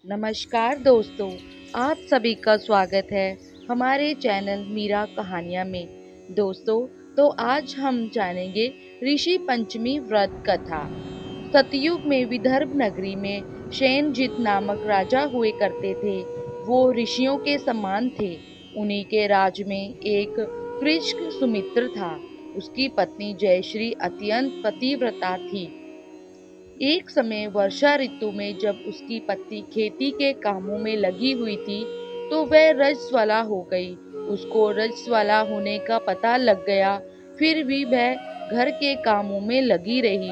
नमस्कार दोस्तों, आप सभी का स्वागत है हमारे चैनल मीरा कहानियाँ में। दोस्तों, तो आज हम जानेंगे ऋषि पंचमी व्रत कथा। सतयुग में विदर्भ नगरी में शेनजित नामक राजा हुए करते थे। वो ऋषियों के समान थे। उन्हीं के राज में एक कृष्ण सुमित्र था। उसकी पत्नी जयश्री अत्यंत पतिव्रता थी। एक समय वर्षा ऋतु में जब उसकी पत्नी खेती के कामों में लगी हुई थी, तो वह रजस्वला हो गई। उसको रजस्वला होने का पता लग गया, फिर भी वह घर के कामों में लगी रही।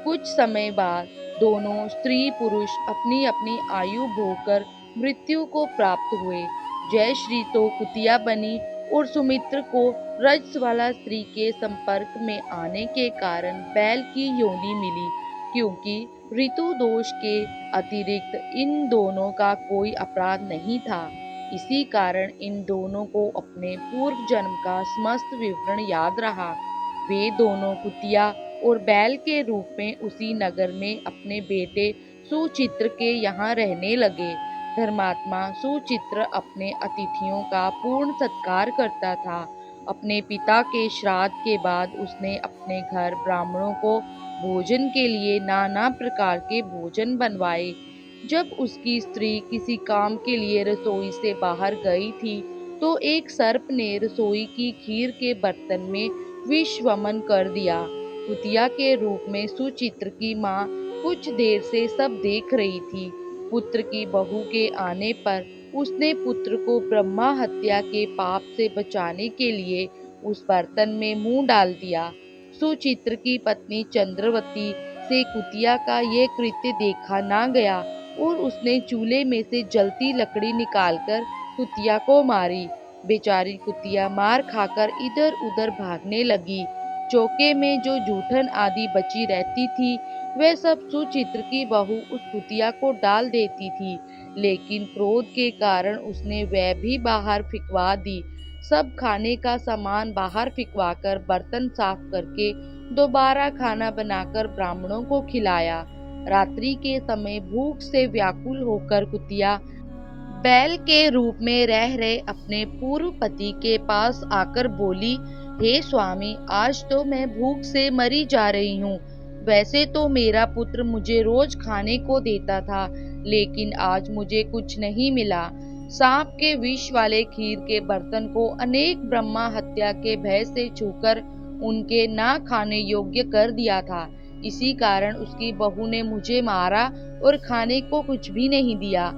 कुछ समय बाद दोनों स्त्री पुरुष अपनी अपनी आयु भोगकर मृत्यु को प्राप्त हुए। जयश्री तो कुतिया बनी और सुमित्र को रजस्वला स्त्री के संपर्क में आने के कारण बैल की योनि मिली, क्योंकि ऋतु दोष के अतिरिक्त इन दोनों का कोई अपराध नहीं था। इसी कारण इन दोनों को अपने पूर्व जन्म का समस्त विवरण याद रहा। वे दोनों कुतिया और बैल के रूप में उसी नगर में अपने बेटे सुचित्र के यहाँ रहने लगे। धर्मात्मा सुचित्र अपने अतिथियों का पूर्ण सत्कार करता था। अपने पिता के श्राद्ध के बाद उसने अपने घर ब्राह्मणों को भोजन के लिए नाना प्रकार के भोजन बनवाए। जब उसकी स्त्री किसी काम के लिए रसोई से बाहर गई थी, तो एक सर्प ने रसोई की खीर के बर्तन में विष वमन कर दिया। कुतिया के रूप में सुचित्र की माँ कुछ देर से सब देख रही थी। पुत्र की बहू के आने पर उसने पुत्र को ब्रह्मा हत्या के पाप से बचाने के लिए उस बर्तन में मुंह डाल दिया। सुचित्र की पत्नी चंद्रवती से कुतिया का यह कृत्य देखा ना गया और उसने चूल्हे में से जलती लकड़ी निकालकर कुतिया को मारी। बेचारी कुतिया मार खाकर इधर उधर भागने लगी। चौके में जो जूठन आदि बची रहती थी, वह सब सुचित्र की बहू उस कुतिया को डाल देती थी, लेकिन क्रोध के कारण उसने वह भी बाहर फिकवा दी। सब खाने का सामान बाहर फिकवाकर बर्तन साफ करके दोबारा खाना बनाकर ब्राह्मणों को खिलाया। रात्रि के समय भूख से व्याकुल होकर कुतिया बैल के रूप में रह रहे अपने पूर्व पति के पास आकर बोली, हे स्वामी, आज तो मैं भूख से मरी जा रही हूँ। वैसे तो मेरा पुत्र मुझे रोज खाने को देता था, लेकिन आज मुझे कुछ नहीं मिला। सांप के विष वाले खीर के बर्तन को अनेक ब्रह्मा हत्या के भय से छूकर उनके ना खाने योग्य कर दिया था। इसी कारण उसकी बहू ने मुझे मारा और खाने को कुछ भी नहीं दिया।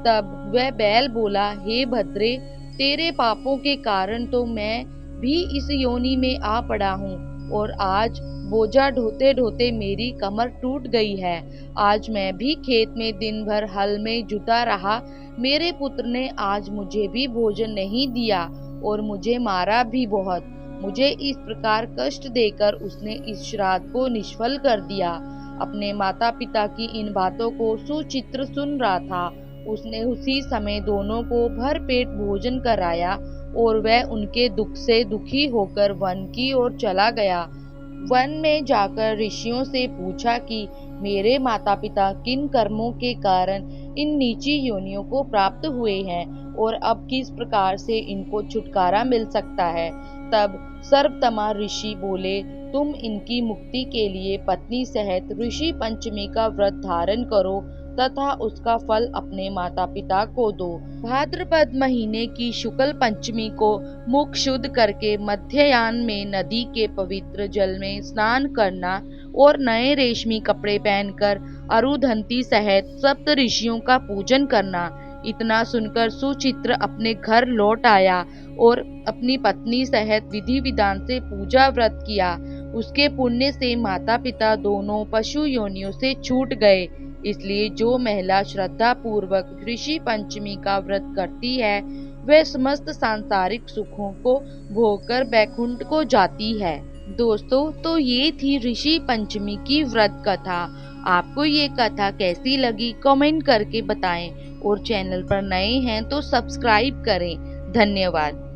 तब वह बैल बोला, हे भद्रे, तेरे पापों के कारण तो मैं भी इस योनि में आ पड़ा हूँ और आज बोझा ढोते ढोते मेरी कमर टूट गई है। आज मैं भी खेत में दिन भर हल में जुटा रहा। मेरे पुत्र ने आज मुझे भी भोजन नहीं दिया और मुझे मारा भी बहुत। मुझे इस प्रकार कष्ट देकर उसने इस श्राद्ध को निष्फल कर दिया। अपने माता पिता की इन बातों को सुचित्र सुन रहा था। उसने उसी समय दोनों को भर पेट भोजन कराया और वह उनके दुख से दुखी होकर वन की ओर चला गया। वन में जाकर ऋषियों से पूछा कि मेरे माता पिता किन कर्मों के कारण इन नीची योनियों को प्राप्त हुए हैं और अब किस प्रकार से इनको छुटकारा मिल सकता है। तब सर्वतमा ऋषि बोले, तुम इनकी मुक्ति के लिए पत्नी सहित ऋषि पंचमी का व्रत धारण करो तथा उसका फल अपने माता पिता को दो। भाद्रपद महीने की शुक्ल पंचमी को मुख शुद्ध करके मध्ययान में नदी के पवित्र जल में स्नान करना और नए रेशमी कपड़े पहनकर अरुधंती सहित सप्त ऋषियों का पूजन करना। इतना सुनकर सुचित्र अपने घर लौट आया और अपनी पत्नी सहित विधि विधान से पूजा व्रत किया। उसके पुण्य से माता पिता दोनों पशु योनियों से छूट गए। इसलिए जो महिला श्रद्धा पूर्वक ऋषि पंचमी का व्रत करती है, वह समस्त सांसारिक सुखों को भोगकर बैकुंठ को जाती है। दोस्तों, तो ये थी ऋषि पंचमी की व्रत कथा। आपको ये कथा कैसी लगी कमेंट करके बताएं और चैनल पर नए हैं तो सब्सक्राइब करें। धन्यवाद।